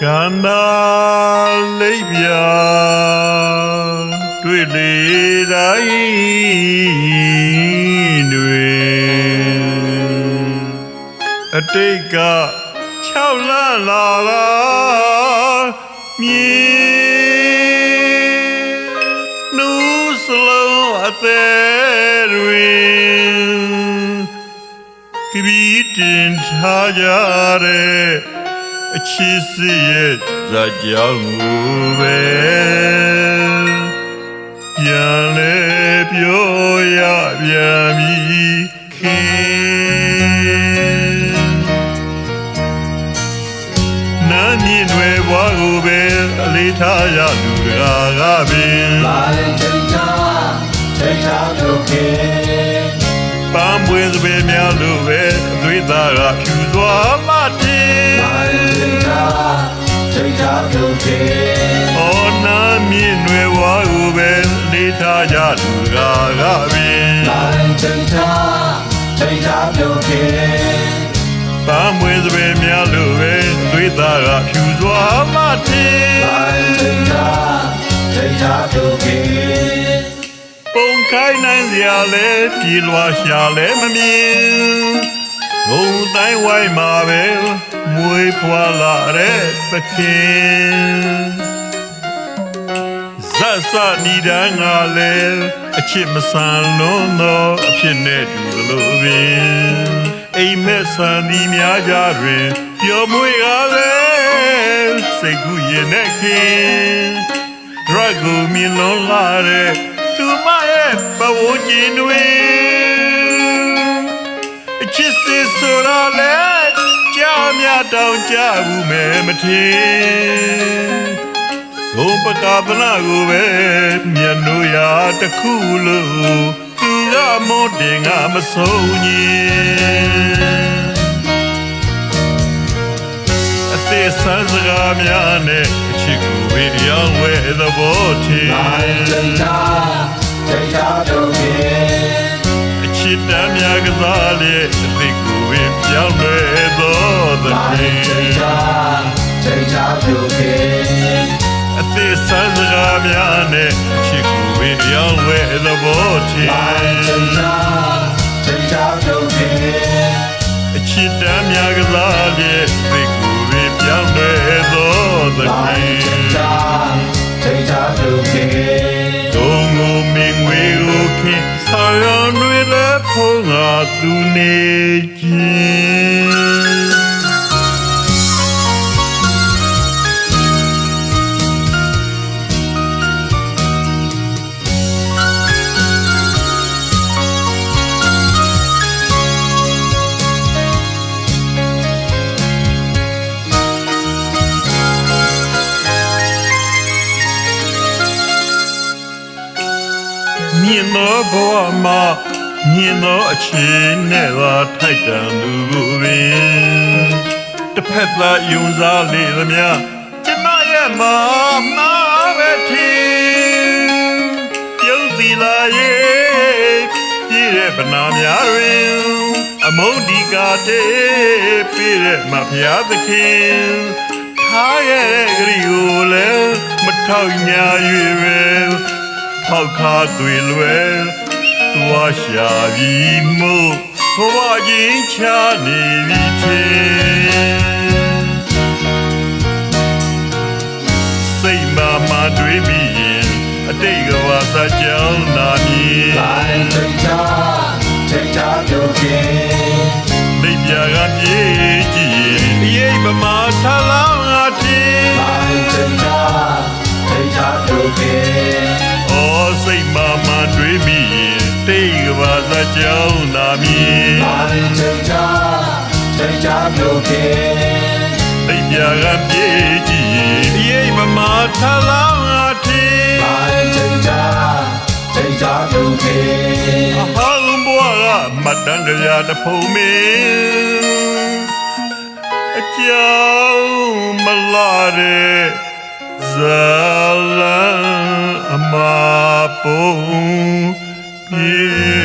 ကန္နာလေးပြတွေ့လေတိုင်းတွေအတိတ်က6လလာတာမြေနှူးစလုံးအသေးတွေကပြီတင်ထားကြတဲ့အချစ်စီရဲ့ဇာကြောင့်ပဲပြန်လဲပြောရပြန်ပြီခင်နာမြင့်တွေဘွားကိုပဲအလေးထားရလူတကာကပင်လာထိတ်ထားလို့ခင်ပန်းပွေစပယ်များလို့ပဲအသွေးသားကဖြူစွာမတင်ထိတ်ထားလို့ခင်အော်နာမြင့်တွေဘွားကိုပဲအလေးထားရလူတကာကပင်လာထိတ်ထားလို့ခင်ပန်းပွေစပယ်များလို့ပဲအသွေးသားကဖြူစွာမတင်လာထိတ်ထားလို့ခင်ပုံခိုင်းနိုင်စရာလဲပြေလွာရှာလဲမမြင်ဘုံတိုင်းဝိုင်းမှာပဲမွေးဖွာလာတဲ့သခင်ဇတ်စနီတန်းကလည်းအချစ်မဆန်လွန်းသောအဖြစ်နဲ့တူလို့ပင်အိမ်မက်ဆန်ဒီများကြတွင်ပျော်မွေ့ကလည်းစိတ်ကူးရင်နဲ့ခင်ဒရတ်ကိုမြင်လွန်လာတဲ့သူမရဲ့ဘဝချင်းတွေအချစ်စစ်ဆိုရလဲကြားမြတောင်ကြဘူးမဲမထင်ဘုံပကပနာကိုပဲမျက်နှာရတစ်ခုလို့သူကမောတင်ကမဆုံးညင်အသေးစမ်းစကားများနဲ့အချစ်ကိုဝေရောင်းဝဲသဘောထင်ထိတ်ထားလို့ခင်အချစ်တမ်းများကစားလေအသေးကိုဝေပြောင်းလဲသောသဖြင့်ထိတ်ထားလို့ခင်အသေးစမ်းစကားများနဲ့အချစ်ကိုဝေရောင်းဝဲသဘောထင်ထိတ်ထားလို့ခင်အချစ်တမ်းများကစားလေအသေးကိုဝေပြောင်းလဲသောသဖြင့်ထိတ်ထားလို့ခင်ဒုံကိုမင်းဝေကိုခင်ဆောင်းရွန်တွေလည်းဖုံးငါသူနေခြင်းမြင်သောဘဝမှာမြင်သောအချင်းနဲ့သာထိုက်တန်သူကိုပင်တစ်ဖက်သာယုံစားလေသမျှကျမရဲ့မာမာပဲထင်ပြုံးစီလာရဲ့ပြည့်တဲ့ဗနာများတွင်အမုန်းဒီကာတေးပြည့်တဲ့မဖျားသခင်ထားရဲ့ဂရီကိုလည်းမထောက်ညာ၍ပဲဖောက်ခါသွေလွယ်သွားရှာပြီးမို့ဘဝချင်းချနေပြီထင်စိတ်မှတွေးပြီးရင်အတိတ်ကဘာသာကြောင်းနာမည်ထိတ်ထားလို့ခင်မိပြကပြေးကြည့်ရင်အရေးပမာထလောင်းငါတင်ထိတ်ထားလို့ခင်စိတ်မှတွေးပြီးရင်တိတ်ကဘာသာကြောင်းနာမည်ထိတ်ထားလို့ခင်မိပြကပြေးကြည့်ရင်အရေးမမာထလောင်းငါတင်ထိတ်ထားလို့ခင်အဟောင်းဘွားက မတ်တန်ကြရာတဖုံမင်းအကြောင်းမလာတဲ့ဇာလံအမပုံပြေ